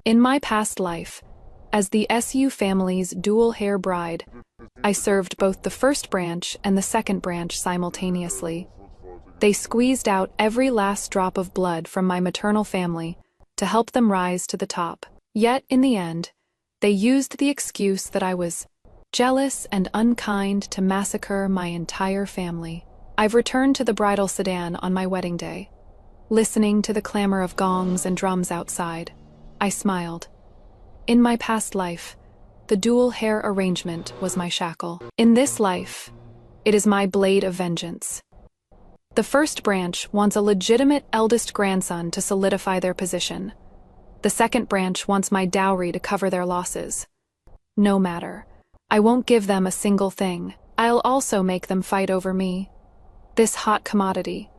In my past life, as the SU family's dual-hair bride, I served both the first branch and the second branch simultaneously. They squeezed out every last drop of blood from my maternal family to help them rise to the top. Yet, in the end, they used the excuse that I was jealous and unkind to massacre my entire family. I've returned to the bridal sedan on my wedding day. Listening to the clamor of gongs and drums outside, I smiled. In my past life, the dual hair arrangement was my shackle. In this life, it is my blade of vengeance. The first branch wants a legitimate eldest grandson to solidify their position. The second branch wants my dowry to cover their losses. No matter. I won't give them a single thing. I'll also make them fight over me. This hot commodity.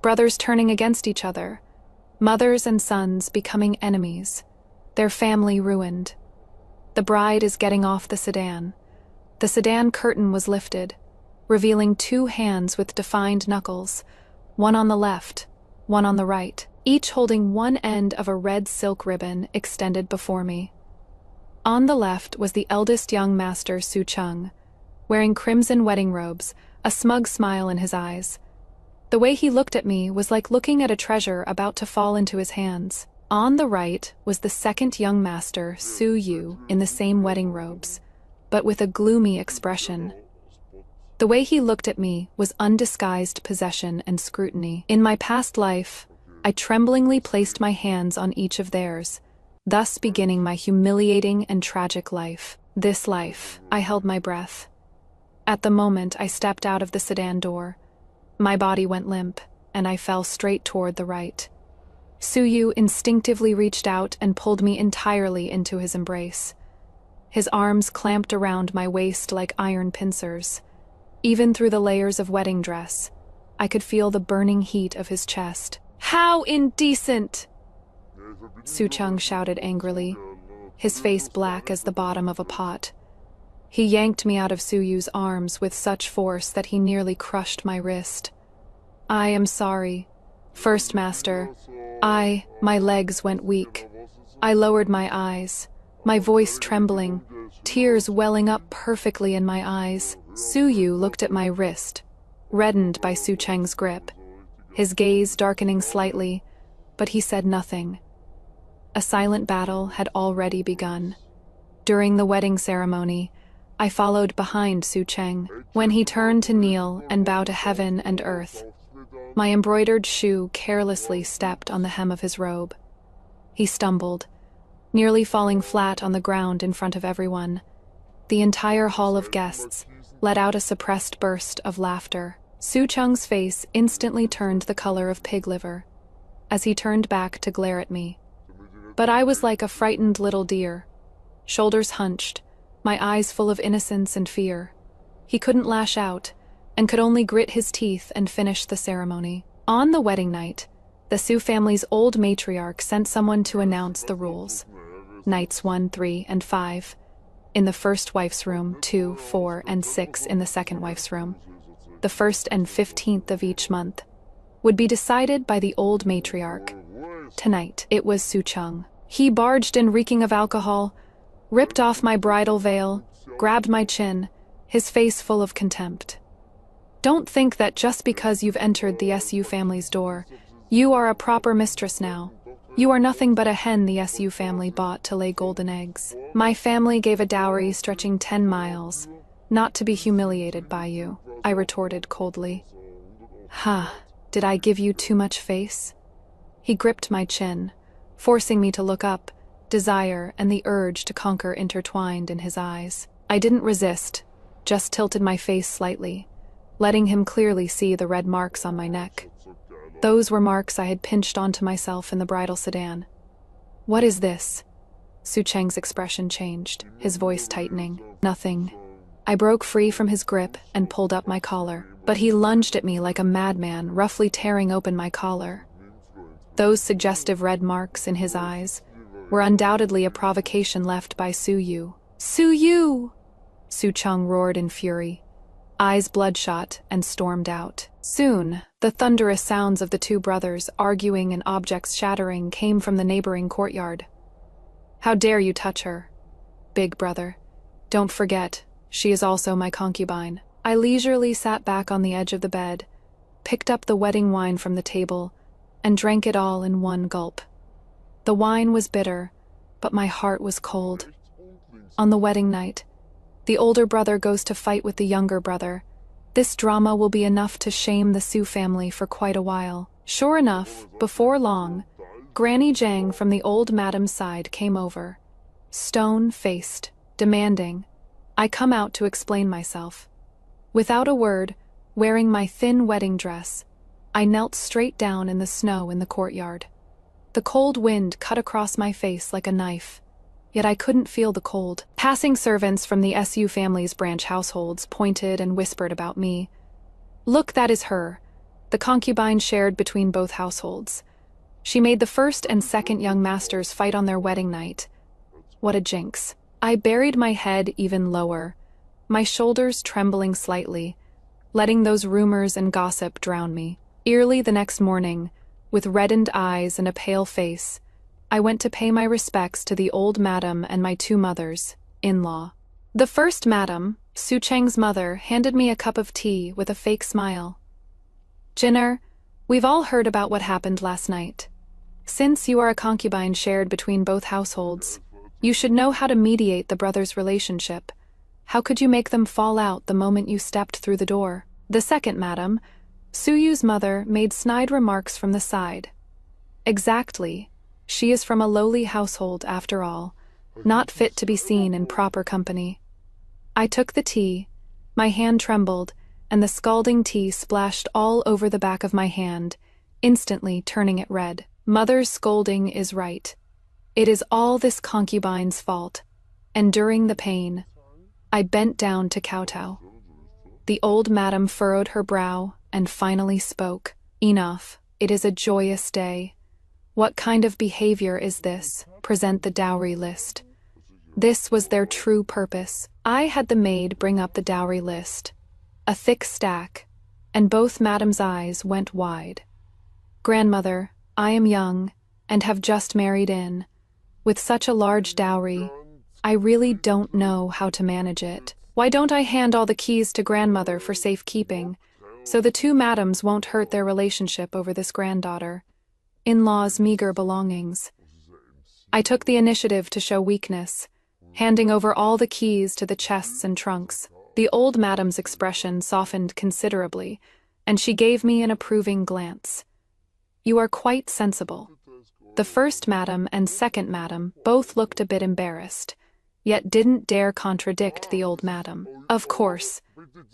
Brothers turning against each other. Mothers and sons becoming enemies. Their family ruined. The bride is getting off the sedan. The sedan curtain was lifted, revealing two hands with defined knuckles, one on the left, one on the right, each holding one end of a red silk ribbon extended before me. On the left was the eldest young master Su Chung, wearing crimson wedding robes, a smug smile in his eyes. The way he looked at me was like looking at a treasure about to fall into his hands. On the right was the second young master, Su Yu, in the same wedding robes, but with a gloomy expression. The way he looked at me was undisguised possession and scrutiny. In my past life, I tremblingly placed my hands on each of theirs, thus beginning my humiliating and tragic life. This life, I held my breath. At the moment I stepped out of the sedan door, my body went limp, and I fell straight toward the right. Su Yu instinctively reached out and pulled me entirely into his embrace. His arms clamped around my waist like iron pincers. Even through the layers of wedding dress, I could feel the burning heat of his chest. "How indecent!" Su Chung shouted angrily, his face black as the bottom of a pot. He yanked me out of Su Yu's arms with such force that he nearly crushed my wrist. "I am sorry, First Master. My legs went weak. I lowered my eyes, my voice trembling, tears welling up perfectly in my eyes. Su Yu looked at my wrist, reddened by Su Cheng's grip, his gaze darkening slightly, but he said nothing. A silent battle had already begun. During the wedding ceremony, I followed behind Su Cheng. When he turned to kneel and bow to heaven and earth, my embroidered shoe carelessly stepped on the hem of his robe. He stumbled, nearly falling flat on the ground in front of everyone. The entire hall of guests let out a suppressed burst of laughter. Su Cheng's face instantly turned the color of pig liver, as he turned back to glare at me. But I was like a frightened little deer, shoulders hunched, my eyes full of innocence and fear. He couldn't lash out, and could only grit his teeth and finish the ceremony. On the wedding night, the Su family's old matriarch sent someone to announce the rules. Nights 1, 3, and 5 in the first wife's room, 2, 4, and 6 in the second wife's room. The 1st and 15th of each month would be decided by the old matriarch. Tonight, it was Su Chung. He barged in reeking of alcohol, ripped off my bridal veil, grabbed my chin, his face full of contempt. "Don't think that just because you've entered the SU family's door, you are a proper mistress now. You are nothing but a hen the SU family bought to lay golden eggs. My family gave a dowry stretching 10 miles, not to be humiliated by you," I retorted coldly. "Ha, did I give you too much face?" He gripped my chin, forcing me to look up, desire and the urge to conquer intertwined in his eyes. I didn't resist, just tilted my face slightly, letting him clearly see the red marks on my neck. Those were marks I had pinched onto myself in the bridal sedan. "What is this?" Su Cheng's expression changed, his voice tightening. "Nothing." I broke free from his grip and pulled up my collar, but he lunged at me like a madman, roughly tearing open my collar. Those suggestive red marks in his eyes were undoubtedly a provocation left by Su Yu. "Su Yu!" Su Cheng roared in fury, eyes bloodshot, and stormed out. Soon, the thunderous sounds of the two brothers arguing and objects shattering came from the neighboring courtyard. How dare you touch her? Big brother. Don't forget, she is also my concubine. I leisurely sat back on the edge of the bed, picked up the wedding wine from the table, and drank it all in one gulp. The wine was bitter, but my heart was cold. On the wedding night, the older brother goes to fight with the younger brother. This drama will be enough to shame the Su family for quite a while. Sure enough, before long, Granny Jang from the old madam's side came over, stone-faced, demanding I come out to explain myself. Without a word, wearing my thin wedding dress, I knelt straight down in the snow in the courtyard. The cold wind cut across my face like a knife, yet I couldn't feel the cold. Passing servants from the Su family's branch households pointed and whispered about me. Look, that is her, the concubine shared between both households. She made the first and second young masters fight on their wedding night. What a jinx. I buried my head even lower, my shoulders trembling slightly, letting those rumors and gossip drown me. Early the next morning, with reddened eyes and a pale face, I went to pay my respects to the old madam and my two mothers, in-law. The first madam, Su Cheng's mother, handed me a cup of tea with a fake smile. Jinner, we've all heard about what happened last night. Since you are a concubine shared between both households, you should know how to mediate the brothers' relationship. How could you make them fall out the moment you stepped through the door? The second madam, Su Yu's mother, made snide remarks from the side. Exactly. She is from a lowly household, after all, not fit to be seen in proper company. I took the tea, my hand trembled, and the scalding tea splashed all over the back of my hand, instantly turning it red. Mother's scolding is right. It is all this concubine's fault. Enduring the pain, I bent down to kowtow. The old madam furrowed her brow and finally spoke. Enough. It is a joyous day. What kind of behavior is this? Present the dowry list. This was their true purpose. I had the maid bring up the dowry list, a thick stack, and both madam's eyes went wide. Grandmother, I am young and have just married in. With such a large dowry, I really don't know how to manage it. Why don't I hand all the keys to grandmother for safekeeping, so the two madams won't hurt their relationship over this granddaughter, in-law's meager belongings. I took the initiative to show weakness, handing over all the keys to the chests and trunks. The old madam's expression softened considerably, and she gave me an approving glance. You are quite sensible. The first madam and second madam both looked a bit embarrassed, yet didn't dare contradict the old madam. Of course,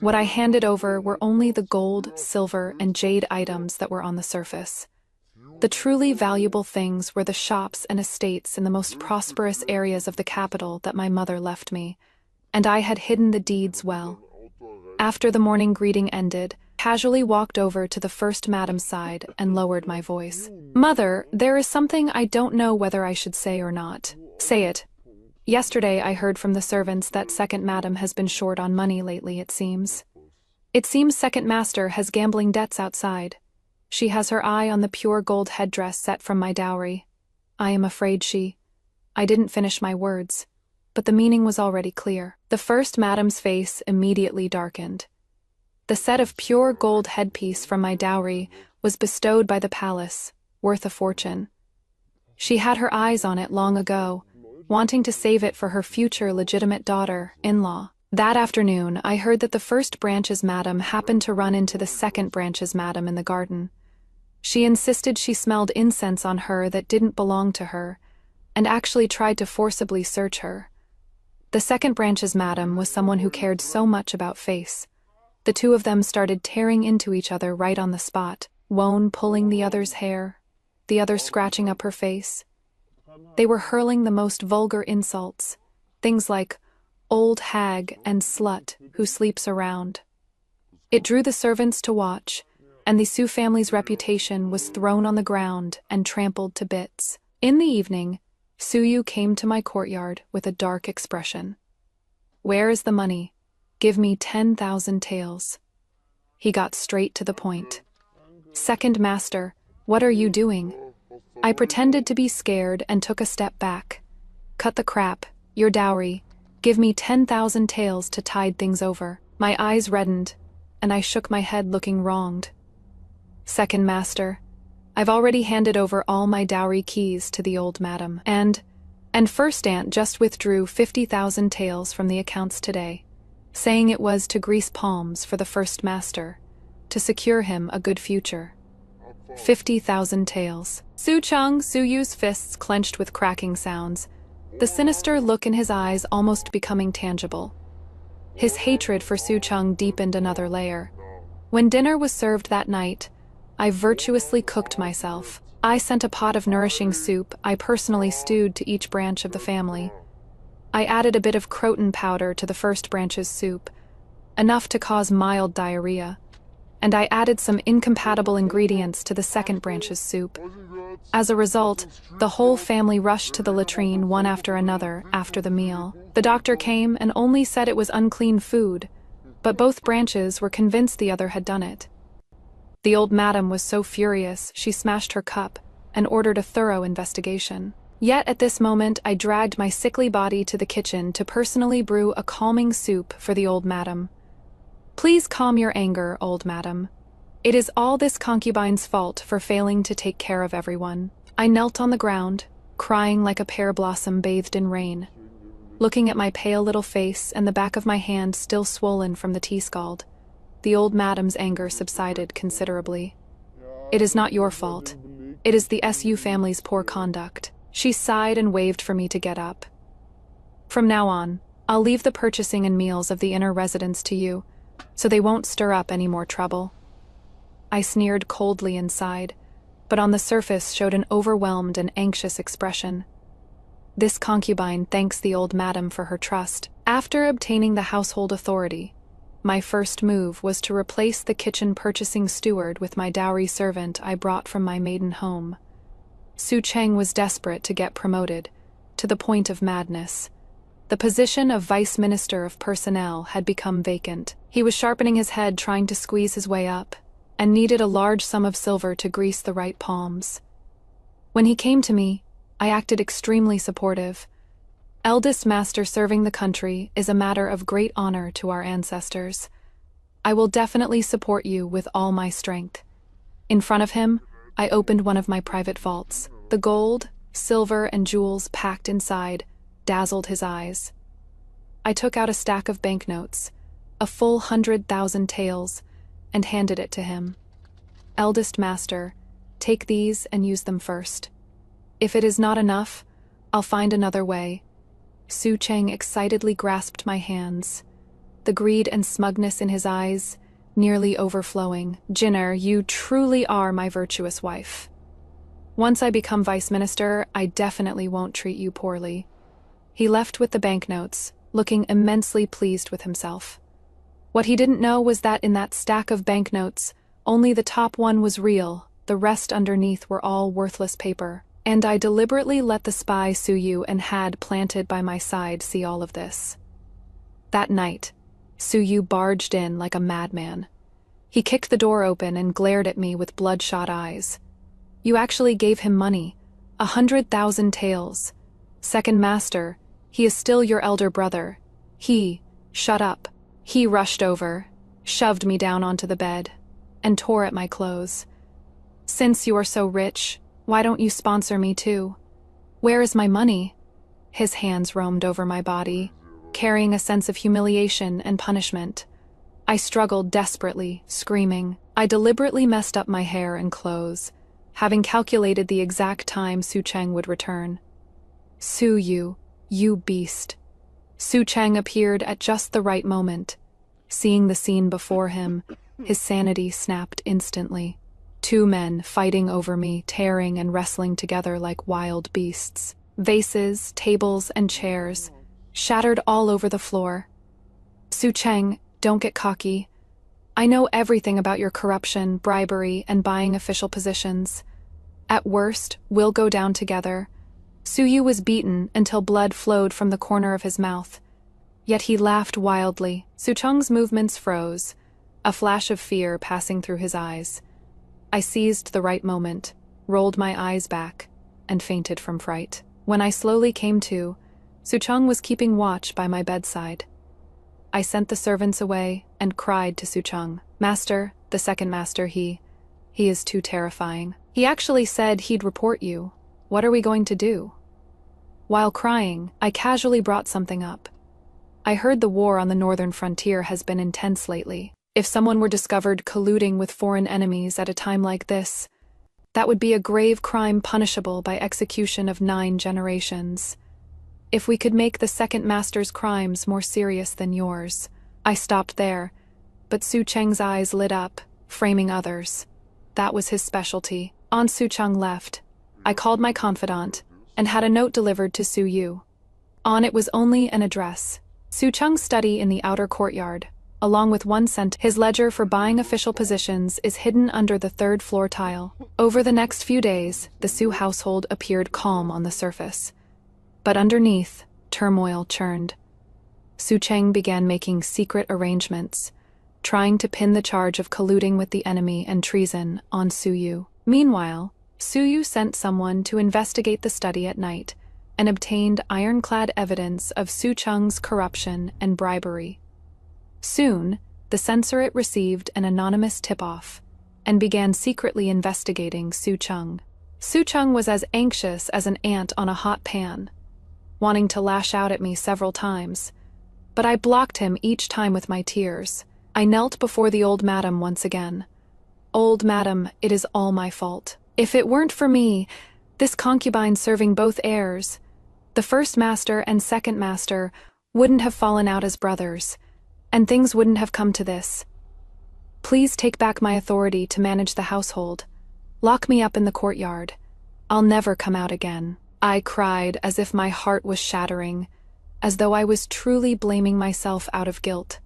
what I handed over were only the gold, silver, and jade items that were on the surface. The truly valuable things were the shops and estates in the most prosperous areas of the capital that my mother left me, and I had hidden the deeds well. After the morning greeting ended, casually walked over to the first madam's side and lowered my voice. Mother, there is something I don't know whether I should say or not. Say it. Yesterday I heard from the servants that second madam has been short on money lately, it seems. It seems second master has gambling debts outside. She has her eye on the pure gold headdress set from my dowry. I am afraid I didn't finish my words, but the meaning was already clear. The first madam's face immediately darkened. The set of pure gold headpiece from my dowry was bestowed by the palace, worth a fortune. She had her eyes on it long ago, wanting to save it for her future legitimate daughter, in-law. That afternoon, I heard that the first branch's madam happened to run into the second branch's madam in the garden. She insisted she smelled incense on her that didn't belong to her, and actually tried to forcibly search her. The second branch's madam was someone who cared so much about face. The two of them started tearing into each other right on the spot, one pulling the other's hair, the other scratching up her face. They were hurling the most vulgar insults, things like old hag and slut who sleeps around. It drew the servants to watch, and the Su family's reputation was thrown on the ground and trampled to bits. In the evening, Su Yu came to my courtyard with a dark expression. Where is the money? Give me 10,000 taels. He got straight to the point. Second master, what are you doing? I pretended to be scared and took a step back. Cut the crap. Your dowry. Give me 10,000 taels to tide things over. My eyes reddened, and I shook my head looking wronged. Second master, I've already handed over all my dowry keys to the old madam, and first aunt just withdrew 50,000 taels from the accounts today, saying it was to grease palms for the first master, to secure him a good future. 50,000 taels. Su-Yu's fists clenched with cracking sounds, the sinister look in his eyes almost becoming tangible. His hatred for Su-Cheng deepened another layer. When dinner was served that night, I virtuously cooked myself. I sent a pot of nourishing soup I personally stewed to each branch of the family. I added a bit of croton powder to the first branch's soup, enough to cause mild diarrhea, and I added some incompatible ingredients to the second branch's soup. As a result, the whole family rushed to the latrine one after another after the meal. The doctor came and only said it was unclean food, but both branches were convinced the other had done it. The old madam was so furious she smashed her cup and ordered a thorough investigation. Yet at this moment I dragged my sickly body to the kitchen to personally brew a calming soup for the old madam. Please calm your anger, old madam. It is all this concubine's fault for failing to take care of everyone. I knelt on the ground, crying like a pear blossom bathed in rain, looking at my pale little face and the back of my hand still swollen from the tea scald. The old madam's anger subsided considerably. It is not your fault. It is the SU family's poor conduct. She sighed and waved for me to get up. From now on, I'll leave the purchasing and meals of the inner residence to you, so they won't stir up any more trouble. I sneered coldly inside, but on the surface showed an overwhelmed and anxious expression. This concubine thanks the old madam for her trust. After obtaining the household authority, my first move was to replace the kitchen purchasing steward with my dowry servant I brought from my maiden home. Su-Cheng was desperate to get promoted, to the point of madness. The position of Vice Minister of Personnel had become vacant. He was sharpening his head trying to squeeze his way up, and needed a large sum of silver to grease the right palms. When he came to me, I acted extremely supportive. Eldest master serving the country is a matter of great honor to our ancestors. I will definitely support you with all my strength. In front of him, I opened one of my private vaults. The gold, silver, and jewels packed inside dazzled his eyes. I took out a stack of banknotes, a full 100,000 taels, and handed it to him. Eldest master, take these and use them first. If it is not enough, I'll find another way. Su-Cheng excitedly grasped my hands, the greed and smugness in his eyes nearly overflowing. Jinner, you truly are my virtuous wife. Once I become vice minister, I definitely won't treat you poorly. He left with the banknotes, looking immensely pleased with himself. What he didn't know was that in that stack of banknotes, only the top one was real, the rest underneath were all worthless paper. And I deliberately let the spy Su-Yu and Had planted by my side see all of this. That night, Su-Yu barged in like a madman. He kicked the door open and glared at me with bloodshot eyes. You actually gave him money, 100,000 taels. Second master, he is still your elder brother. Shut up. He rushed over, shoved me down onto the bed, and tore at my clothes. Since you are so rich, why don't you sponsor me too? Where is my money? His hands roamed over my body, carrying a sense of humiliation and punishment. I struggled desperately, screaming. I deliberately messed up my hair and clothes, having calculated the exact time Su-Cheng would return. Su-Yu, you beast. Su-Cheng appeared at just the right moment. Seeing the scene before him, his sanity snapped instantly. Two men fighting over me, tearing and wrestling together like wild beasts. Vases, tables, and chairs shattered all over the floor. Su-Cheng, don't get cocky. I know everything about your corruption, bribery, and buying official positions. At worst, we'll go down together. Su-Yu was beaten until blood flowed from the corner of his mouth. Yet he laughed wildly. Su-Cheng's movements froze, a flash of fear passing through his eyes. I seized the right moment, rolled my eyes back, and fainted from fright. When I slowly came to, Suchong was keeping watch by my bedside. I sent the servants away and cried to Suchong. Master, the second master, he is too terrifying. He actually said he'd report you. What are we going to do? While crying, I casually brought something up. I heard the war on the northern frontier has been intense lately. If someone were discovered colluding with foreign enemies at a time like this, that would be a grave crime punishable by execution of 9 generations. If we could make the second master's crimes more serious than yours. I stopped there, but Su Cheng's eyes lit up, framing others. That was his specialty. On Suchong left, I called my confidant and had a note delivered to Su Yu. On it was only an address. Suchong's study in the outer courtyard, along with one cent. His ledger for buying official positions is hidden under the 3rd floor tile. Over the next few days, the Su household appeared calm on the surface. But underneath, turmoil churned. Su Cheng began making secret arrangements, trying to pin the charge of colluding with the enemy and treason on Su Yu. Meanwhile, Su Yu sent someone to investigate the study at night and obtained ironclad evidence of Suchong's corruption and bribery. Soon, the censorate received an anonymous tip-off and began secretly investigating Suchong. Suchong was as anxious as an ant on a hot pan, wanting to lash out at me several times, but I blocked him each time with my tears. I knelt before the old madam once again. Old madam, it is all my fault. If it weren't for me, this concubine serving both heirs, the first master and second master, wouldn't have fallen out as brothers, and things wouldn't have come to this. Please take back my authority to manage the household. Lock me up in the courtyard. I'll never come out again. I cried as if my heart was shattering, as though I was truly blaming myself out of guilt.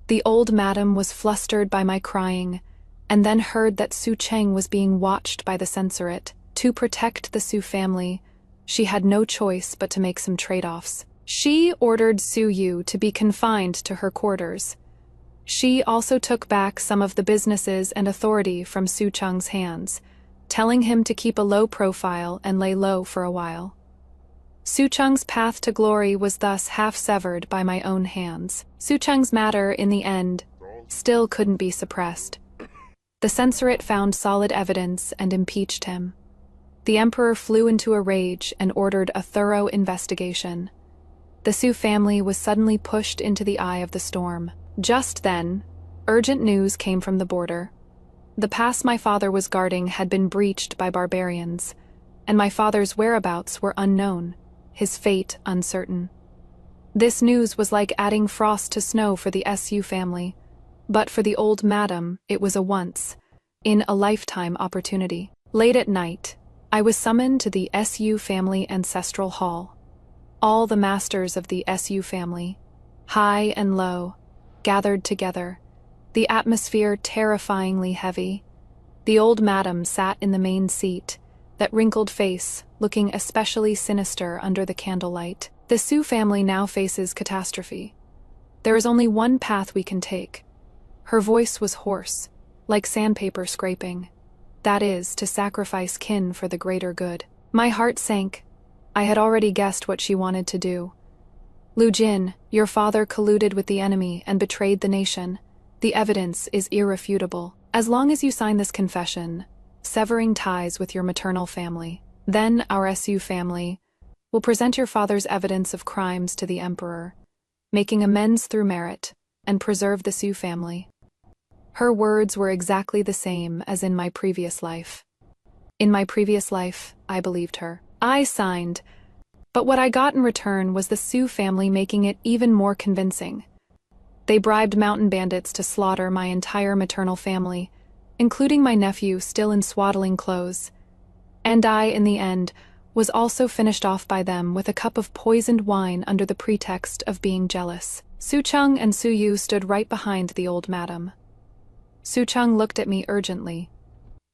The old madam was flustered by my crying, and then heard that Su Cheng was being watched by the censorate. To protect the Su family, she had no choice but to make some trade-offs. She ordered Su Yu to be confined to her quarters. She also took back some of the businesses and authority from Su Cheng's hands, telling him to keep a low profile and lay low for a while. Su Cheng's path to glory was thus half-severed by my own hands. Su Cheng's matter, in the end, still couldn't be suppressed. The censorate found solid evidence and impeached him. The emperor flew into a rage and ordered a thorough investigation. The Su family was suddenly pushed into the eye of the storm. Just then, urgent news came from the border. The pass my father was guarding had been breached by barbarians, and my father's whereabouts were unknown, his fate uncertain. This news was like adding frost to snow for the Su family, but for the old madam, it was a once-in-a-lifetime opportunity. Late at night, I was summoned to the Su family ancestral hall. All the masters of the Su family, high and low, gathered together, the atmosphere terrifyingly heavy. The old madam sat in the main seat, that wrinkled face looking especially sinister under the candlelight. The Su family now faces catastrophe. There is only one path we can take. Her voice was hoarse, like sandpaper scraping. That is, to sacrifice kin for the greater good. My heart sank. I had already guessed what she wanted to do. Lu Jin, your father colluded with the enemy and betrayed the nation. The evidence is irrefutable. As long as you sign this confession, severing ties with your maternal family, then our Su family will present your father's evidence of crimes to the emperor, making amends through merit, and preserve the Su family. Her words were exactly the same as in my previous life. In my previous life, I believed her. I signed, but what I got in return was the Su family making it even more convincing. They bribed mountain bandits to slaughter my entire maternal family, including my nephew still in swaddling clothes. And I, in the end, was also finished off by them with a cup of poisoned wine under the pretext of being jealous. Su Cheng and Su Yu stood right behind the old madam. Su Cheng looked at me urgently.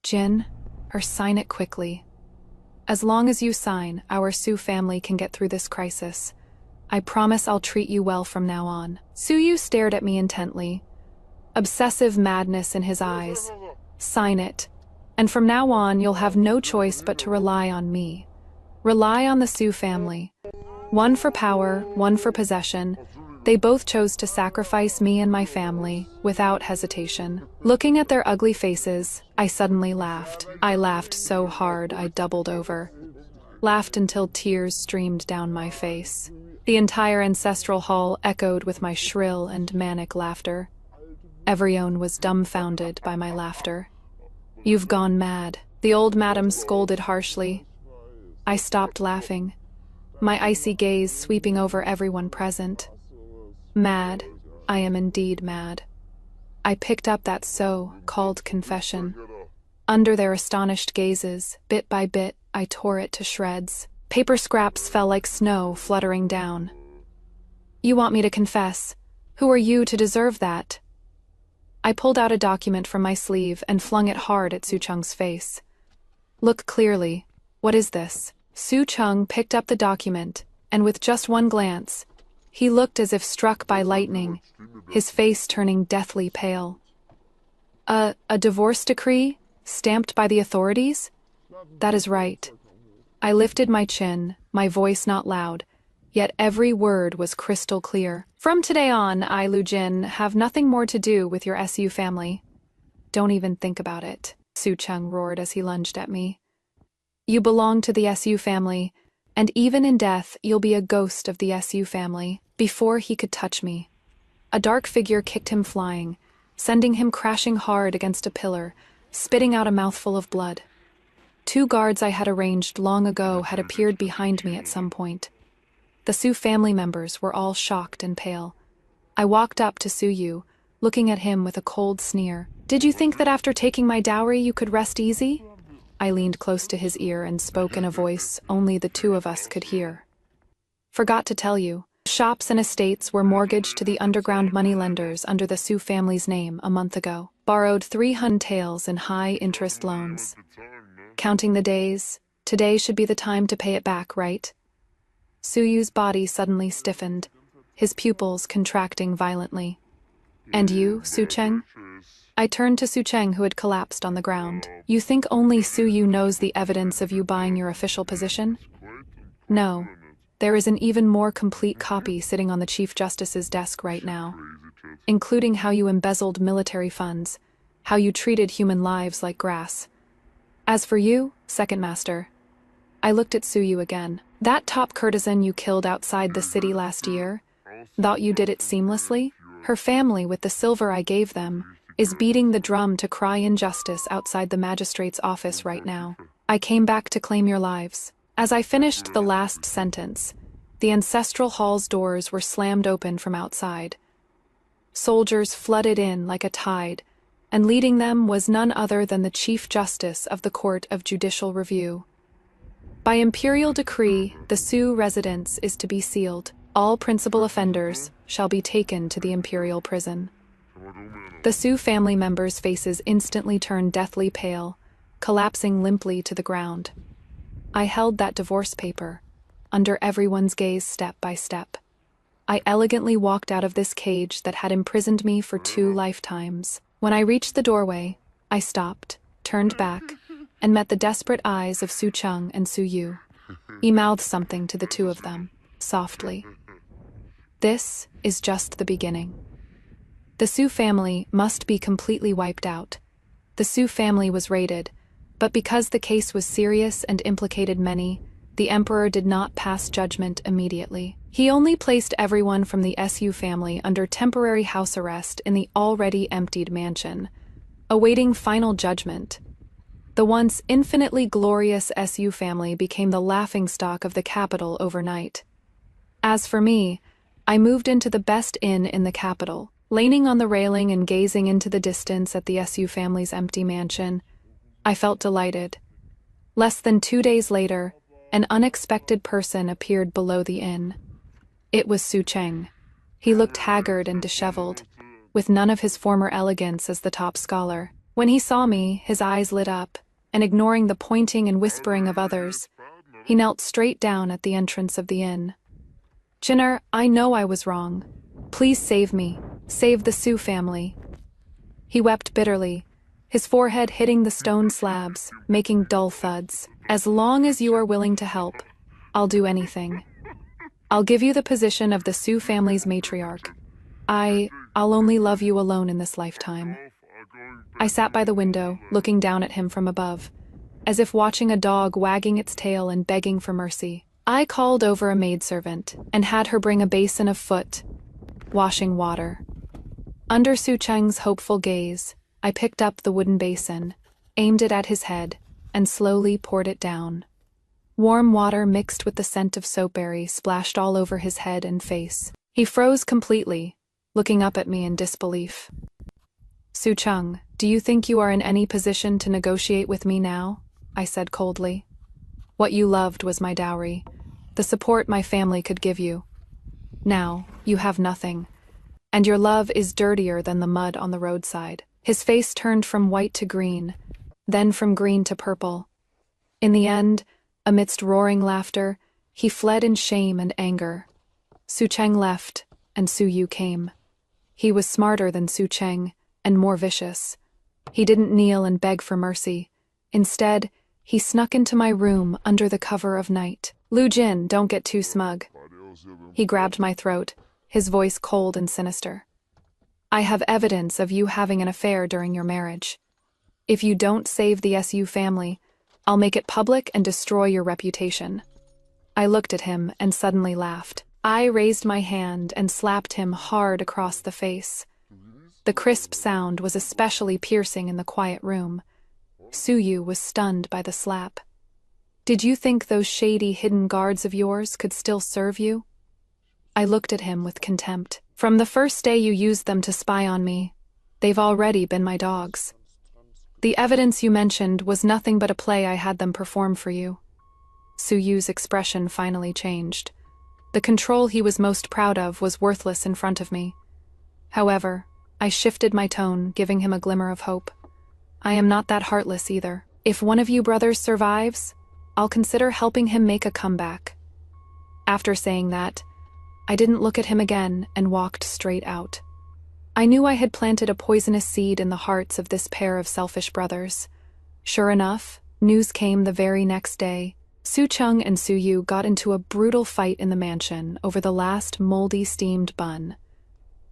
Jin, sign it quickly. As long as you sign, our Su family can get through this crisis. I promise I'll treat you well from now on. Su Yu stared at me intently, obsessive madness in his eyes. Sign it, and from now on you'll have no choice but to rely on me. Rely on the Su family. One for power, one for possession. They both chose to sacrifice me and my family, without hesitation. Looking at their ugly faces, I suddenly laughed. I laughed so hard I doubled over. Laughed until tears streamed down my face. The entire ancestral hall echoed with my shrill and manic laughter. Everyone was dumbfounded by my laughter. "You've gone mad," the old madam scolded harshly. I stopped laughing, my icy gaze sweeping over everyone present. Mad, I am indeed mad. I picked up that so-called confession. Under their astonished gazes, bit by bit, I tore it to shreds. Paper scraps fell like snow fluttering down. "You want me to confess? Who are you to deserve that?" I pulled out a document from my sleeve and flung it hard at Su Chung's face. "Look clearly. What is this?" Su Chung picked up the document, and with just one glance, he looked as if struck by lightning, his face turning deathly pale. A divorce decree? Stamped by the authorities? That is right." I lifted my chin, my voice not loud, yet every word was crystal clear. "From today on, I, Lu Jin, have nothing more to do with your SU family." "Don't even think about it," Su Chung roared as he lunged at me. "You belong to the SU family, and even in death, you'll be a ghost of the SU family." Before he could touch me, a dark figure kicked him flying, sending him crashing hard against a pillar, spitting out a mouthful of blood. 2 guards I had arranged long ago had appeared behind me at some point. The Su family members were all shocked and pale. I walked up to Su Yu, looking at him with a cold sneer. "Did you think that after taking my dowry you could rest easy?" I leaned close to his ear and spoke in a voice only the 2 of us could hear. "Forgot to tell you. Shops and estates were mortgaged to the underground moneylenders under the Su family's name a month ago. Borrowed 300 taels in high-interest loans. Counting the days, today should be the time to pay it back, right?" Su Yu's body suddenly stiffened, his pupils contracting violently. "And you, Su Cheng?" I turned to Su Cheng, who had collapsed on the ground. "You think only Su Yu knows the evidence of you buying your official position?" "No. There is an even more complete copy sitting on the Chief Justice's desk right now, including how you embezzled military funds, how you treated human lives like grass. As for you, Second Master," I looked at Su Yu again. "That top courtesan you killed outside the city last year, thought you did it seamlessly? Her family, with the silver I gave them, is beating the drum to cry injustice outside the magistrate's office right now. I came back to claim your lives." As I finished the last sentence, the ancestral hall's doors were slammed open from outside. Soldiers flooded in like a tide, and leading them was none other than the Chief Justice of the Court of Judicial Review. By imperial decree, the Su residence is to be sealed. All principal offenders shall be taken to the imperial prison. The Su family members' faces instantly turned deathly pale, collapsing limply to the ground. I held that divorce paper, under everyone's gaze step by step. I elegantly walked out of this cage that had imprisoned me for 2 lifetimes. When I reached the doorway, I stopped, turned back, and met the desperate eyes of Su Chung and Su Yu. He mouthed something to the 2 of them, softly. "This is just the beginning. The Su family must be completely wiped out. The Su family was raided, but because the case was serious and implicated many, the emperor did not pass judgment immediately. He only placed everyone from the SU family under temporary house arrest in the already emptied mansion, awaiting final judgment. The once infinitely glorious SU family became the laughingstock of the capital overnight. As for me, I moved into the best inn in the capital, leaning on the railing and gazing into the distance at the SU family's empty mansion. I felt delighted. Less than 2 days later, an unexpected person appeared below the inn. It was Su Cheng. He looked haggard and disheveled, with none of his former elegance as the top scholar. When he saw me, his eyes lit up, and ignoring the pointing and whispering of others, he knelt straight down at the entrance of the inn. "Jinner, I know I was wrong. Please save me. Save the Su family." He wept bitterly, his forehead hitting the stone slabs, making dull thuds. "As long as you are willing to help, I'll do anything." I'll give you the position of the Su family's matriarch. I'll only love you alone in this lifetime. I sat by the window, looking down at him from above, as if watching a dog wagging its tail and begging for mercy. I called over a maidservant and had her bring a basin of washing water. Under Su Cheng's hopeful gaze, I picked up the wooden basin, aimed it at his head, and slowly poured it down. Warm water mixed with the scent of soapberry splashed all over his head and face. He froze completely, looking up at me in disbelief. Su Cheng, do you think you are in any position to negotiate with me now? I said coldly. What you loved was my dowry, the support my family could give you. Now, you have nothing, and your love is dirtier than the mud on the roadside. His face turned from white to green, then from green to purple. In the end, amidst roaring laughter, he fled in shame and anger. Su Cheng left, and Su Yu came. He was smarter than Su Cheng, and more vicious. He didn't kneel and beg for mercy. Instead, he snuck into my room under the cover of night. Lu Jin, don't get too smug. He grabbed my throat, his voice cold and sinister. I have evidence of you having an affair during your marriage. If you don't save the SU family, I'll make it public and destroy your reputation. I looked at him and suddenly laughed. I raised my hand and slapped him hard across the face. The crisp sound was especially piercing in the quiet room. Su Yu was stunned by the slap. Did you think those shady hidden guards of yours could still serve you? I looked at him with contempt. From the first day you used them to spy on me, they've already been my dogs. The evidence you mentioned was nothing but a play I had them perform for you. Su Yu's expression finally changed. The control he was most proud of was worthless in front of me. However, I shifted my tone, giving him a glimmer of hope. I am not that heartless either. If one of you brothers survives, I'll consider helping him make a comeback. After saying that, I didn't look at him again and walked straight out. I knew I had planted a poisonous seed in the hearts of this pair of selfish brothers. Sure enough, news came the very next day. Su Cheng and Su Yu got into a brutal fight in the mansion over the last moldy steamed bun.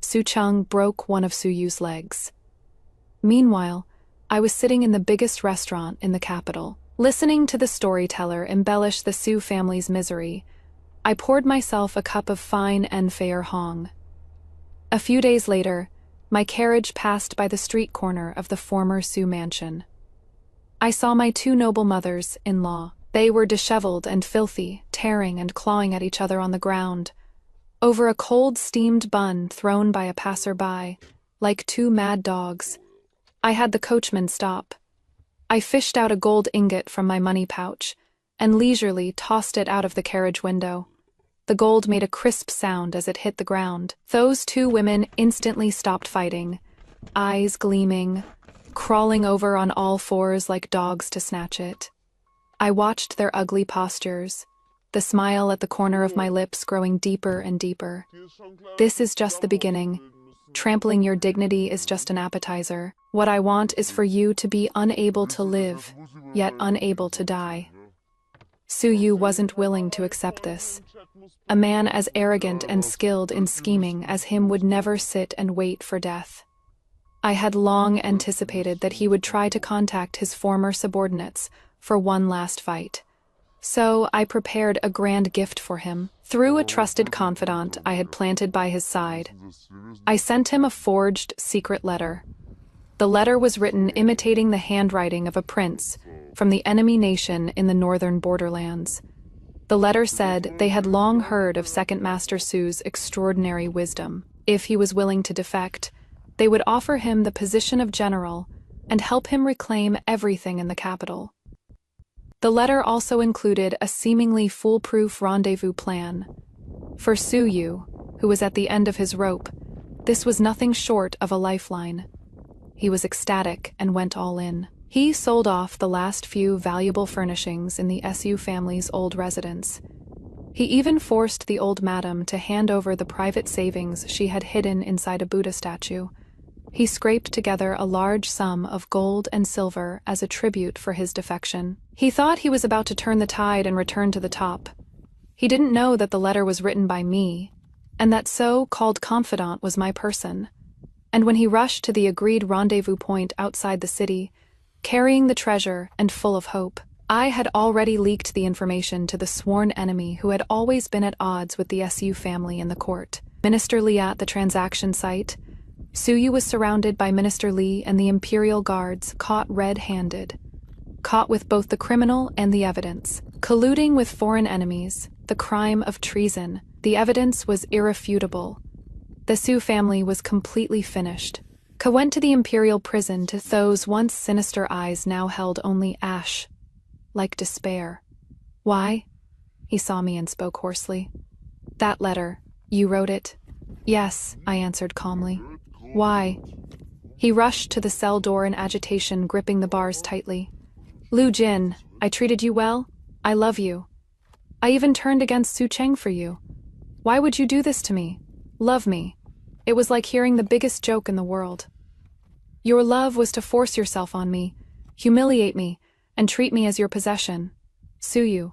Su Cheng broke one of Su Yu's legs. Meanwhile, I was sitting in the biggest restaurant in the capital. Listening to the storyteller embellish the Su family's misery, I poured myself a cup of fine and fair Hong. A few days later, my carriage passed by the street corner of the former Su mansion. I saw my two noble mothers-in-law. They were disheveled and filthy, tearing and clawing at each other on the ground, over a cold steamed bun thrown by a passer-by, like two mad dogs. I had the coachman stop. I fished out a gold ingot from my money pouch and leisurely tossed it out of the carriage window. The gold made a crisp sound as it hit the ground. Those two women instantly stopped fighting, eyes gleaming, crawling over on all fours like dogs to snatch it. I watched their ugly postures, the smile at the corner of my lips growing deeper and deeper. This is just the beginning. Trampling your dignity is just an appetizer. What I want is for you to be unable to live, yet unable to die. Su Yu wasn't willing to accept this. A man as arrogant and skilled in scheming as him would never sit and wait for death. I had long anticipated that he would try to contact his former subordinates for one last fight. So I prepared a grand gift for him. Through a trusted confidant I had planted by his side, I sent him a forged secret letter. The letter was written imitating the handwriting of a prince from the enemy nation in the northern borderlands. The letter said they had long heard of Second Master Su's extraordinary wisdom. If he was willing to defect, they would offer him the position of general and help him reclaim everything in the capital. The letter also included a seemingly foolproof rendezvous plan. For Su Yu, who was at the end of his rope, this was nothing short of a lifeline. He was ecstatic and went all in. He sold off the last few valuable furnishings in the SU family's old residence. He even forced the old madam to hand over the private savings she had hidden inside a Buddha statue. He scraped together a large sum of gold and silver as a tribute for his defection. He thought he was about to turn the tide and return to the top. He didn't know that the letter was written by me, and that so-called confidant was my person. And when he rushed to the agreed rendezvous point outside the city, carrying the treasure and full of hope, I had already leaked the information to the sworn enemy who had always been at odds with the SU family in the court. Minister Li at the transaction site. Suyu was surrounded by Minister Li and the Imperial Guards, caught red-handed. Caught with both the criminal and the evidence. Colluding with foreign enemies, the crime of treason. The evidence was irrefutable. The Su family was completely finished. Ka went to the Imperial prison to those once sinister eyes now held only ash, like despair. Why? He saw me and spoke hoarsely. That letter, you wrote it? Yes, I answered calmly. Why? He rushed to the cell door in agitation, gripping the bars tightly. Lu Jin, I treated you well. I love you. I even turned against Su Cheng for you. Why would you do this to me? Love me. It was like hearing the biggest joke in the world. Your love was to force yourself on me, humiliate me, and treat me as your possession. Suyu,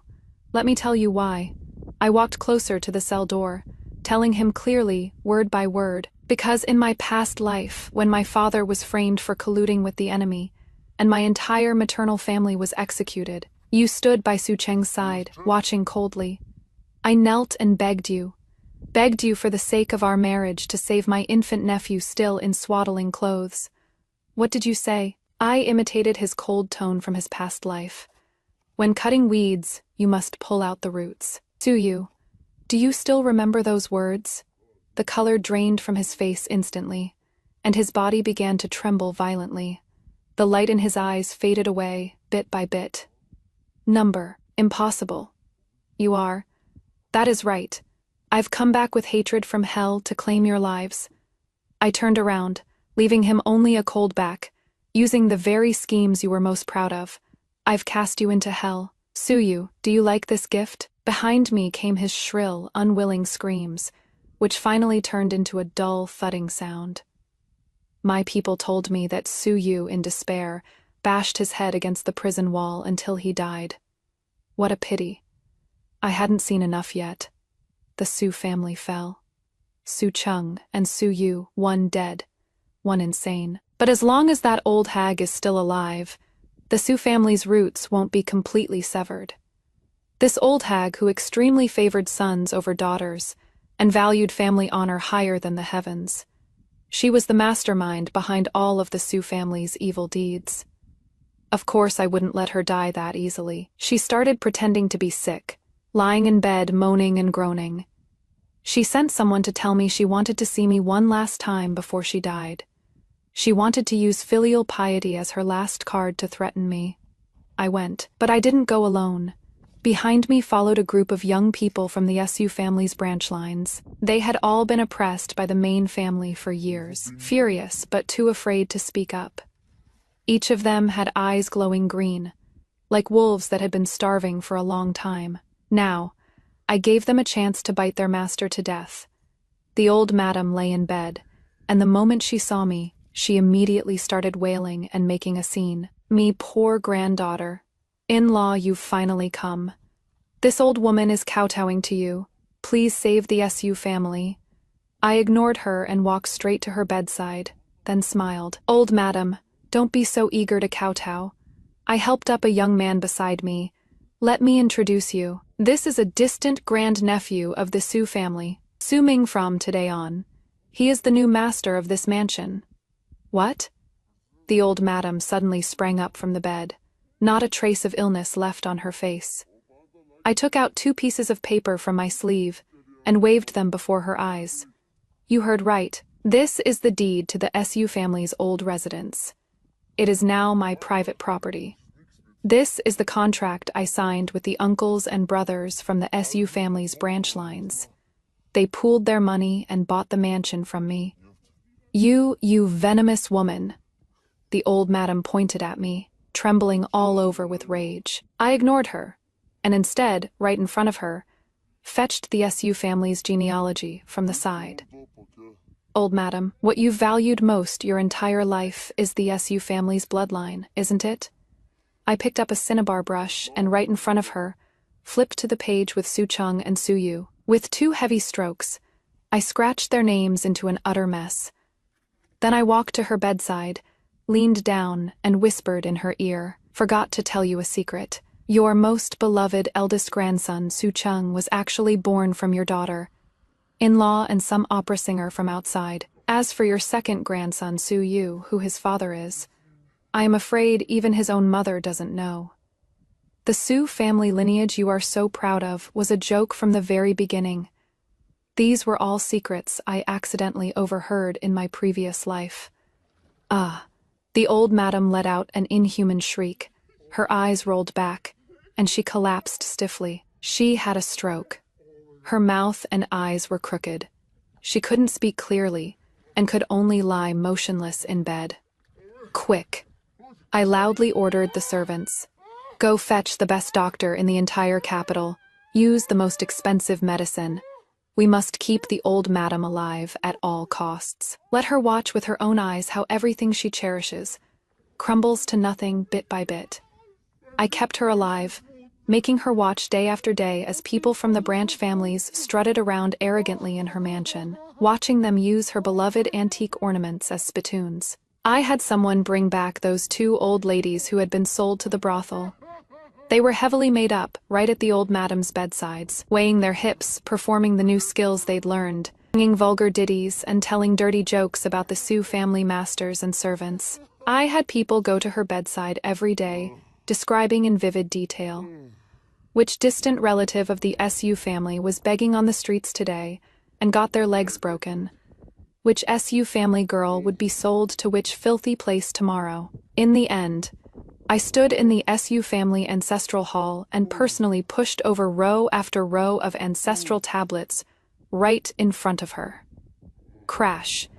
let me tell you why. I walked closer to the cell door, telling him clearly, word by word, because in my past life, when my father was framed for colluding with the enemy, and my entire maternal family was executed, you stood by Su Cheng's side, watching coldly. I knelt and begged you for the sake of our marriage to save my infant nephew still in swaddling clothes. What did you say? I imitated his cold tone from his past life. When cutting weeds, you must pull out the roots. Suyu, do you still remember those words? The color drained from his face instantly, and his body began to tremble violently. The light in his eyes faded away, bit by bit. Number, impossible. You are. That is right. I've come back with hatred from hell to claim your lives. I turned around, leaving him only a cold back, using the very schemes you were most proud of. I've cast you into hell. Suyu, do you like this gift? Behind me came his shrill, unwilling screams, which finally turned into a dull, thudding sound. My people told me that Suyu, in despair, bashed his head against the prison wall until he died. What a pity. I hadn't seen enough yet. The Su family fell. Su Cheng and Su Yu, one dead, one insane. But as long as that old hag is still alive, the Su family's roots won't be completely severed. This old hag who extremely favored sons over daughters and valued family honor higher than the heavens. She was the mastermind behind all of the Su family's evil deeds. Of course I wouldn't let her die that easily. She started pretending to be sick, lying in bed moaning and groaning. She sent someone to tell me she wanted to see me one last time before she died. She wanted to use filial piety as her last card to threaten me. I went, but I didn't go alone. Behind me followed a group of young people from the SU family's branch lines. They had all been oppressed by the main family for years, furious but too afraid to speak up. Each of them had eyes glowing green, like wolves that had been starving for a long time. Now, I gave them a chance to bite their master to death. The old madam lay in bed, and the moment she saw me, she immediately started wailing and making a scene. Me poor granddaughter. In-law, you've finally come. This old woman is kowtowing to you. Please save the SU family. I ignored her and walked straight to her bedside, then smiled. Old madam, don't be so eager to kowtow. I helped up a young man beside me. Let me introduce you. This is a distant grandnephew of the Su family, Su Ming from today on. He is the new master of this mansion. What? The old madam suddenly sprang up from the bed, not a trace of illness left on her face. I took out 2 pieces of paper from my sleeve and waved them before her eyes. You heard right. This is the deed to the SU family's old residence. It is now my private property. This is the contract I signed with the uncles and brothers from the SU family's branch lines. They pooled their money and bought the mansion from me. You venomous woman. The old madam pointed at me, trembling all over with rage. I ignored her, and instead, right in front of her, fetched the SU family's genealogy from the side. Old madam, what you've valued most your entire life is the SU family's bloodline, isn't it? I picked up a cinnabar brush and right in front of her, flipped to the page with Su Cheng and Su Yu. With 2 heavy strokes, I scratched their names into an utter mess. Then I walked to her bedside, leaned down, and whispered in her ear, "Forgot to tell you a secret. Your most beloved eldest grandson, Su Cheng, was actually born from your daughter-in-law and some opera singer from outside. As for your second grandson, Su Yu, who his father is, I am afraid even his own mother doesn't know. The Su family lineage you are so proud of was a joke from the very beginning. These were all secrets I accidentally overheard in my previous life." Ah! The old madam let out an inhuman shriek. Her eyes rolled back, and she collapsed stiffly. She had a stroke. Her mouth and eyes were crooked. She couldn't speak clearly, and could only lie motionless in bed. "Quick!" I loudly ordered the servants. "Go fetch the best doctor in the entire capital. Use the most expensive medicine. We must keep the old madam alive at all costs. Let her watch with her own eyes how everything she cherishes crumbles to nothing bit by bit." I kept her alive, making her watch day after day as people from the branch families strutted around arrogantly in her mansion, watching them use her beloved antique ornaments as spittoons. I had someone bring back those 2 old ladies who had been sold to the brothel. They were heavily made up, right at the old madam's bedsides, weighing their hips, performing the new skills they'd learned, singing vulgar ditties, and telling dirty jokes about the Su family masters and servants. I had people go to her bedside every day, describing in vivid detail which distant relative of the Su family was begging on the streets today and got their legs broken, which Su family girl would be sold to which filthy place tomorrow. In the end, I stood in the Su family ancestral hall and personally pushed over row after row of ancestral tablets right in front of her. Crash.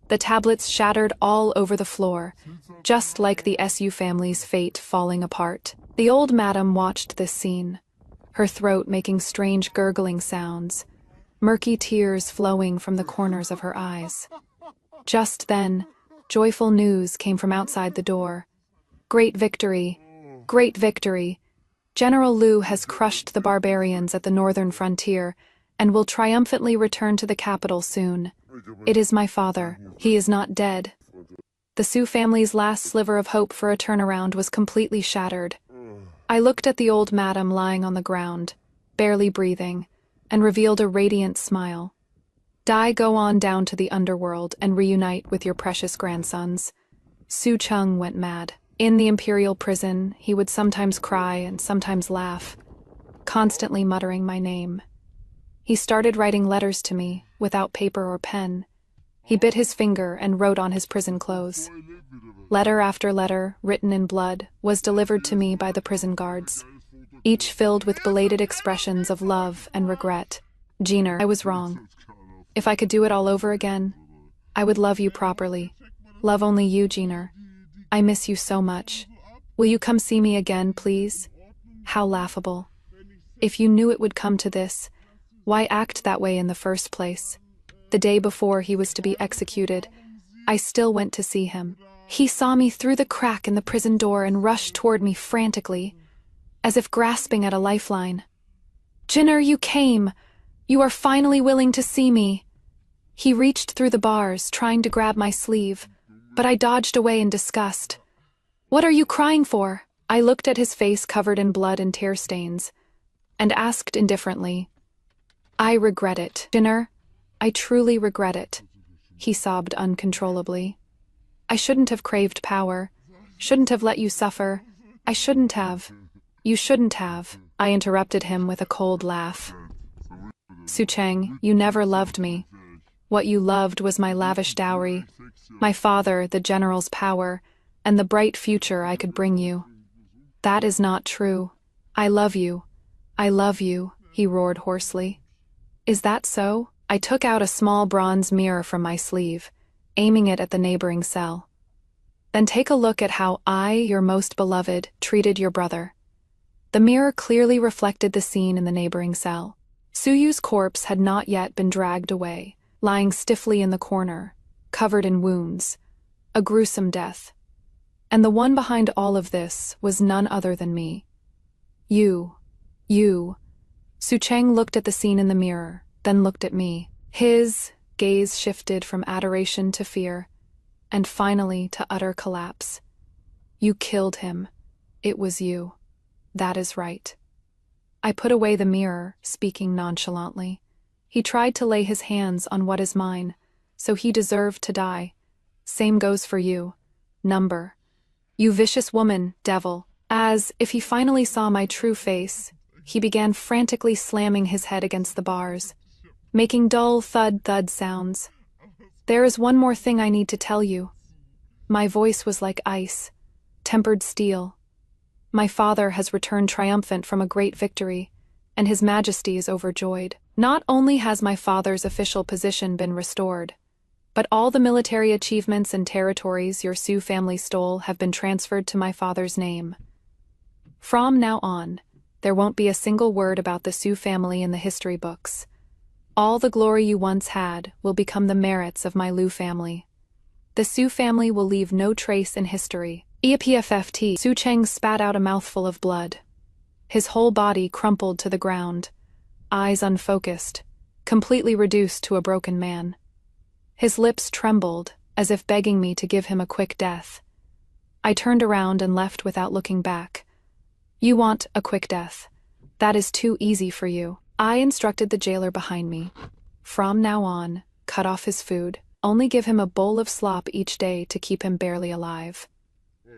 The tablets shattered all over the floor, just like the Su family's fate falling apart. The old madam watched this scene, her throat making strange gurgling sounds, murky tears flowing from the corners of her eyes. Just then, joyful news came from outside the door. "Great victory! Great victory! General Liu has crushed the barbarians at the northern frontier and will triumphantly return to the capital soon. It is my father. He is not dead." The Su family's last sliver of hope for a turnaround was completely shattered. I looked at the old madam lying on the ground, barely breathing, and revealed a radiant smile. Go on down to the underworld and reunite with your precious grandsons." Su Cheng went mad. In the imperial prison, he would sometimes cry and sometimes laugh, constantly muttering my name. He started writing letters to me, without paper or pen. He bit his finger and wrote on his prison clothes. Letter after letter, written in blood, was delivered to me by the prison guards, each filled with belated expressions of love and regret. "Jeaner, I was wrong. If I could do it all over again, I would love you properly. Love only you, Jeaner. I miss you so much. Will you come see me again, please?" How laughable. If you knew it would come to this, why act that way in the first place? The day before he was to be executed, I still went to see him. He saw me through the crack in the prison door and rushed toward me frantically, as if grasping at a lifeline. "Jinner, you came! You are finally willing to see me!" He reached through the bars, trying to grab my sleeve, but I dodged away in disgust. "What are you crying for?" I looked at his face covered in blood and tear stains, and asked indifferently, "I regret it, Jinner. I truly regret it." He sobbed uncontrollably. "I shouldn't have craved power, shouldn't have let you suffer. I shouldn't have. You shouldn't have." I interrupted him with a cold laugh. "Su Cheng, you never loved me. What you loved was my lavish dowry, my father, the general's power, and the bright future I could bring you. That is not true. I love you. I love you," he roared hoarsely. "Is that so?" I took out a small bronze mirror from my sleeve, aiming it at the neighboring cell. "Then take a look at how I, your most beloved, treated your brother." The mirror clearly reflected the scene in the neighboring cell. Su Yu's corpse had not yet been dragged away, lying stiffly in the corner, covered in wounds. A gruesome death. And the one behind all of this was none other than me. You, You. Su Cheng looked at the scene in the mirror, then looked at me. His gaze shifted from adoration to fear, and finally to utter collapse. You killed him. It was you. That is right. I put away the mirror, speaking nonchalantly. He tried to lay his hands on what is mine, so he deserved to die. Same goes for you. Number. You vicious woman, devil. As if he finally saw my true face, he began frantically slamming his head against the bars, making dull thud-thud sounds. There is one more thing I need to tell you. My voice was like ice, tempered steel. My father has returned triumphant from a great victory, and His Majesty is overjoyed. Not only has my father's official position been restored, but all the military achievements and territories your Su family stole have been transferred to my father's name. From now on, there won't be a single word about the Su family in the history books. All the glory you once had will become the merits of my Lu family. The Su family will leave no trace in history. EPFFT. Su Cheng spat out a mouthful of blood. His whole body crumpled to the ground, eyes unfocused, completely reduced to a broken man. His lips trembled, as if begging me to give him a quick death. I turned around and left without looking back. You want a quick death. That is too easy for you. I instructed the jailer behind me. From now on, cut off his food. Only give him a bowl of slop each day to keep him barely alive.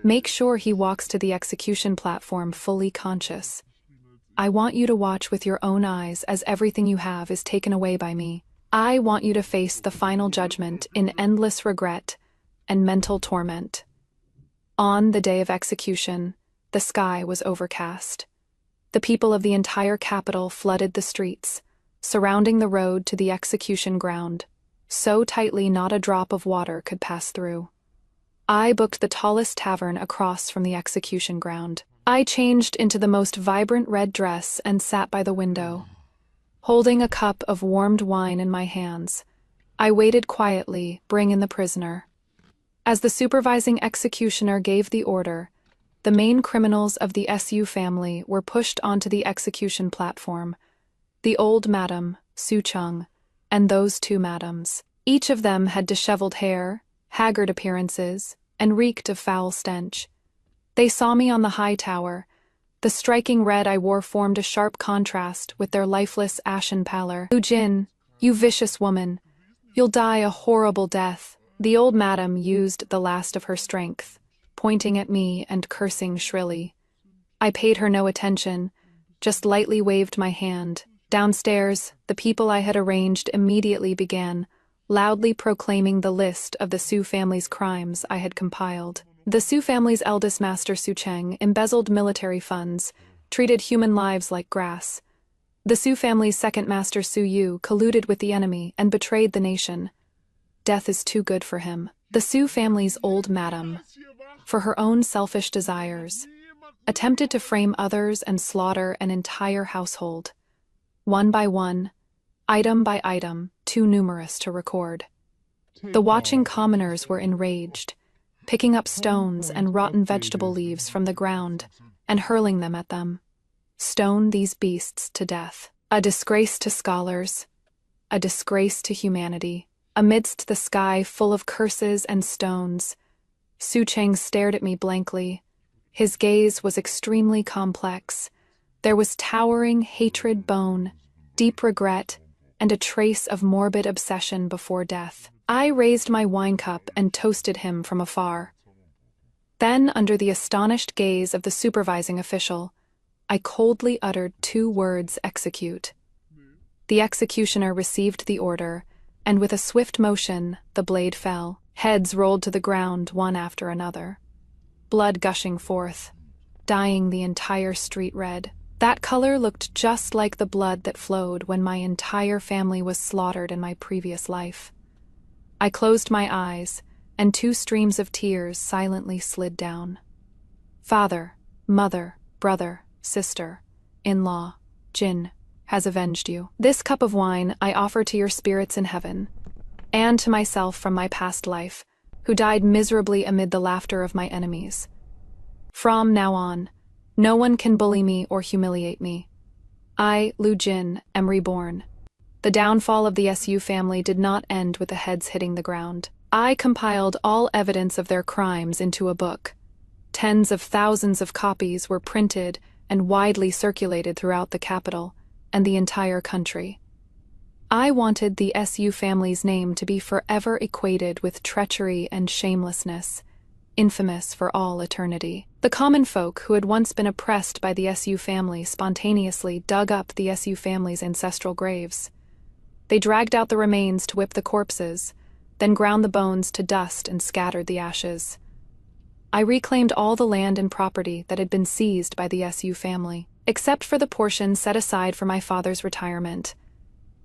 Make sure he walks to the execution platform fully conscious. I want you to watch with your own eyes as everything you have is taken away by me. I want you to face the final judgment in endless regret and mental torment. On the day of execution, the sky was overcast. The people of the entire capital flooded the streets, surrounding the road to the execution ground, so tightly not a drop of water could pass through. I booked the tallest tavern across from the execution ground. I changed into the most vibrant red dress and sat by the window. Holding a cup of warmed wine in my hands, I waited quietly, bring in the prisoner. As the supervising executioner gave the order, the main criminals of the SU family were pushed onto the execution platform. The old madam, Su Cheng, and those two madams. Each of them had disheveled hair, haggard appearances, and reeked of foul stench. They saw me on the high tower. The striking red I wore formed a sharp contrast with their lifeless ashen pallor. Lu Jin, you vicious woman, you'll die a horrible death. The old madam used the last of her strength, pointing at me and cursing shrilly. I paid her no attention, just lightly waved my hand. Downstairs, the people I had arranged immediately began, loudly proclaiming the list of the Su family's crimes I had compiled. The Su family's eldest master Su Cheng embezzled military funds, treated human lives like grass. The Su family's second master Su Yu colluded with the enemy and betrayed the nation. Death is too good for him. The Su family's old madam, for her own selfish desires, attempted to frame others and slaughter an entire household. One by one, item by item, too numerous to record. The watching commoners were enraged, picking up stones and rotten vegetable leaves from the ground and hurling them at them. Stone these beasts to death. A disgrace to scholars, a disgrace to humanity. Amidst the sky full of curses and stones, Su Cheng stared at me blankly. His gaze was extremely complex. There was towering hatred bone, deep regret, and a trace of morbid obsession before death. I raised my wine cup and toasted him from afar. Then, under the astonished gaze of the supervising official, I coldly uttered 2 words, execute. The executioner received the order, and with a swift motion, the blade fell. Heads rolled to the ground one after another, blood gushing forth, dyeing the entire street red. That color looked just like the blood that flowed when my entire family was slaughtered in my previous life. I closed my eyes, and 2 streams of tears silently slid down. Father, mother, brother, sister, in-law, Jin, has avenged you. This cup of wine I offer to your spirits in heaven, and to myself from my past life, who died miserably amid the laughter of my enemies. From now on, no one can bully me or humiliate me. I, Lu Jin, am reborn. The downfall of the SU family did not end with the heads hitting the ground. I compiled all evidence of their crimes into a book. Tens of thousands of copies were printed and widely circulated throughout the capital and the entire country. I wanted the SU family's name to be forever equated with treachery and shamelessness, infamous for all eternity. The common folk who had once been oppressed by the SU family spontaneously dug up the SU family's ancestral graves. They dragged out the remains to whip the corpses, then ground the bones to dust and scattered the ashes. I reclaimed all the land and property that had been seized by the SU family, except for the portion set aside for my father's retirement.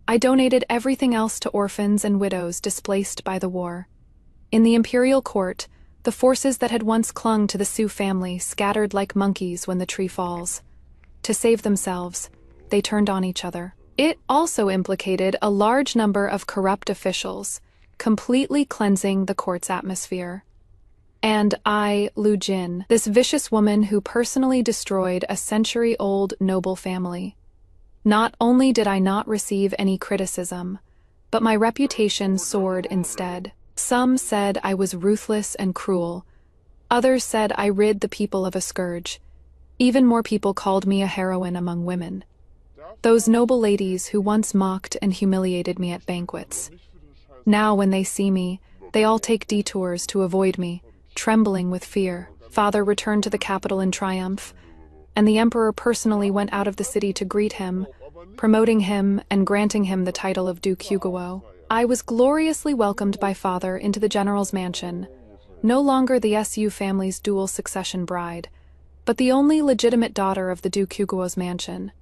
I donated everything else to orphans and widows displaced by the war. In the imperial court, the forces that had once clung to the Sioux family scattered like monkeys when the tree falls. To save themselves, they turned on each other. It also implicated a large number of corrupt officials, completely cleansing the court's atmosphere. And I, Lu Jin, this vicious woman who personally destroyed a century-old noble family. Not only did I not receive any criticism, but my reputation soared instead. Some said I was ruthless and cruel. Others said I rid the people of a scourge. Even more people called me a heroine among women. Those noble ladies who once mocked and humiliated me at banquets. Now when they see me, they all take detours to avoid me, trembling with fear. Father returned to the capital in triumph, and the emperor personally went out of the city to greet him, promoting him and granting him the title of Duke Huguo. I was gloriously welcomed by father into the general's mansion, no longer the SU family's dual succession bride, but the only legitimate daughter of the Duke Huguo's mansion.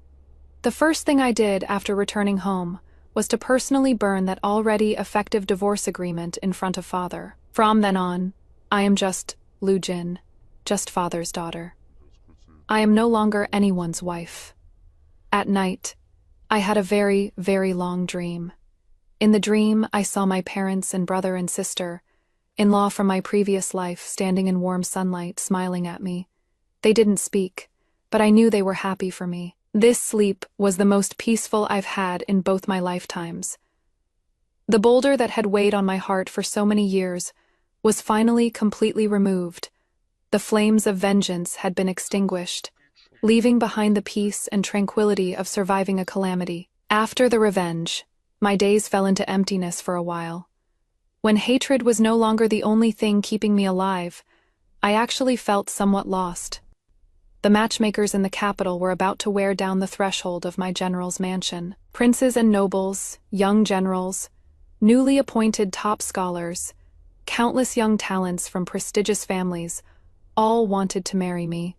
The first thing I did after returning home was to personally burn that already effective divorce agreement in front of father. From then on, I am just Lu Jin, just father's daughter. I am no longer anyone's wife. At night, I had a very, very long dream. In the dream, I saw my parents and brother and sister-in-law from my previous life standing in warm sunlight, smiling at me. They didn't speak, but I knew they were happy for me. This sleep was the most peaceful I've had in both my lifetimes. The boulder that had weighed on my heart for so many years was finally completely removed. The flames of vengeance had been extinguished, leaving behind the peace and tranquility of surviving a calamity. After the revenge, my days fell into emptiness for a while. When hatred was no longer the only thing keeping me alive, I actually felt somewhat lost. The matchmakers in the capital were about to wear down the threshold of my general's mansion. Princes and nobles, young generals, newly appointed top scholars, countless young talents from prestigious families, all wanted to marry me,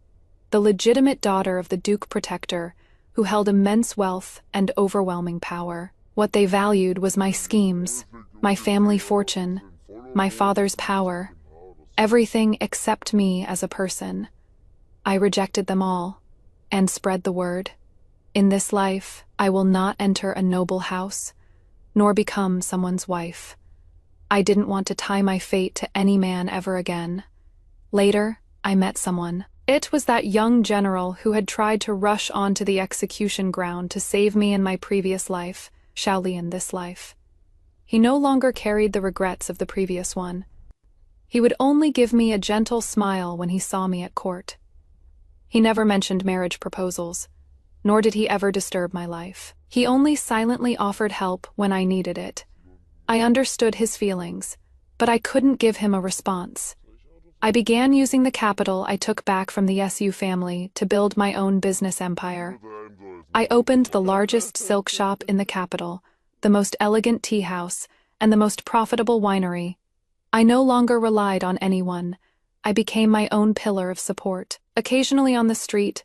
the legitimate daughter of the Duke Protector, who held immense wealth and overwhelming power. What they valued was my schemes, my family fortune, my father's power, everything except me as a person. I rejected them all, and spread the word. In this life, I will not enter a noble house, nor become someone's wife. I didn't want to tie my fate to any man ever again. Later, I met someone. It was that young general who had tried to rush onto the execution ground to save me in my previous life, Shaoli in this life. He no longer carried the regrets of the previous one. He would only give me a gentle smile when he saw me at court. He never mentioned marriage proposals, nor did he ever disturb my life. He only silently offered help when I needed it. I understood his feelings, but I couldn't give him a response. I began using the capital I took back from the SU family to build my own business empire. I opened the largest silk shop in the capital, the most elegant tea house, and the most profitable winery. I no longer relied on anyone. I became my own pillar of support. Occasionally on the street,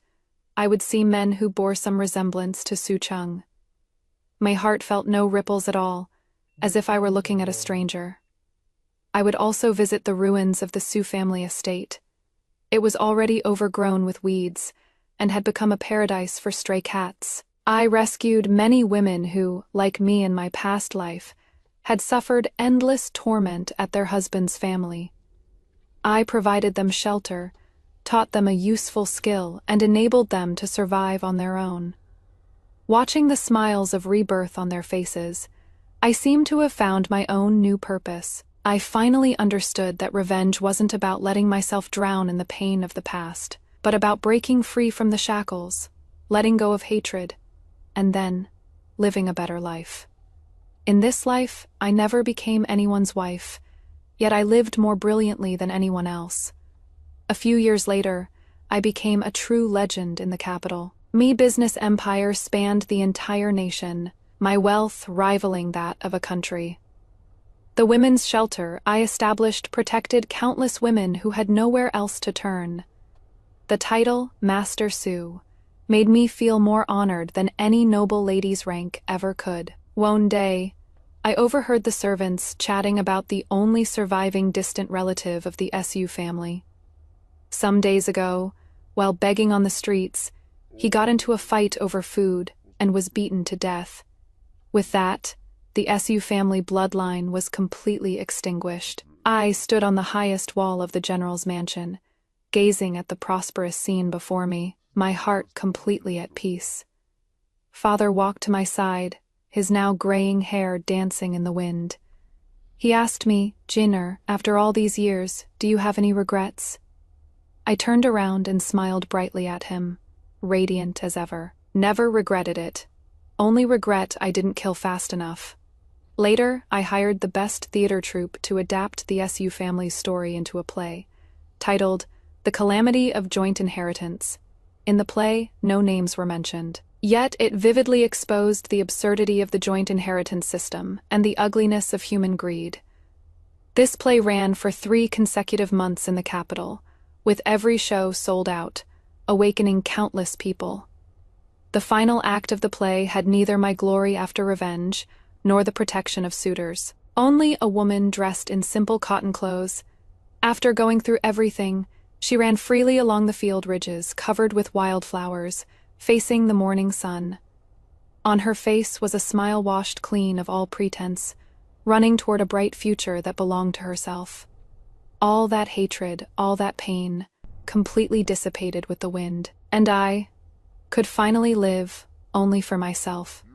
I would see men who bore some resemblance to Su Cheng. My heart felt no ripples at all, as if I were looking at a stranger. I would also visit the ruins of the Su family estate. It was already overgrown with weeds, and had become a paradise for stray cats. I rescued many women who, like me in my past life, had suffered endless torment at their husband's family. I provided them shelter, taught them a useful skill, and enabled them to survive on their own. Watching the smiles of rebirth on their faces, I seemed to have found my own new purpose. I finally understood that revenge wasn't about letting myself drown in the pain of the past, but about breaking free from the shackles, letting go of hatred, and then living a better life. In this life, I never became anyone's wife, yet I lived more brilliantly than anyone else. A few years later, I became a true legend in the capital. My business empire spanned the entire nation, my wealth rivaling that of a country. The women's shelter I established protected countless women who had nowhere else to turn. The title, Master Sue, made me feel more honored than any noble lady's rank ever could. One day, I overheard the servants chatting about the only surviving distant relative of the SU family. Some days ago, while begging on the streets, he got into a fight over food and was beaten to death. With that, the SU family bloodline was completely extinguished. I stood on the highest wall of the general's mansion, gazing at the prosperous scene before me, my heart completely at peace. Father walked to my side, his now graying hair dancing in the wind. He asked me, "Jinner, after all these years, do you have any regrets?" I turned around and smiled brightly at him, radiant as ever. Never regretted it. Only regret I didn't kill fast enough. Later, I hired the best theater troupe to adapt the SU family's story into a play, titled The Calamity of Joint Inheritance. In the play, no names were mentioned. Yet it vividly exposed the absurdity of the joint inheritance system and the ugliness of human greed. This play ran for 3 consecutive months in the capital, with every show sold out, awakening countless people. The final act of the play had neither my glory after revenge, nor the protection of suitors. Only a woman dressed in simple cotton clothes. After going through everything, she ran freely along the field ridges covered with wildflowers, facing the morning sun. On her face was a smile washed clean of all pretense, running toward a bright future that belonged to herself. All that hatred, all that pain, completely dissipated with the wind, and I could finally live only for myself.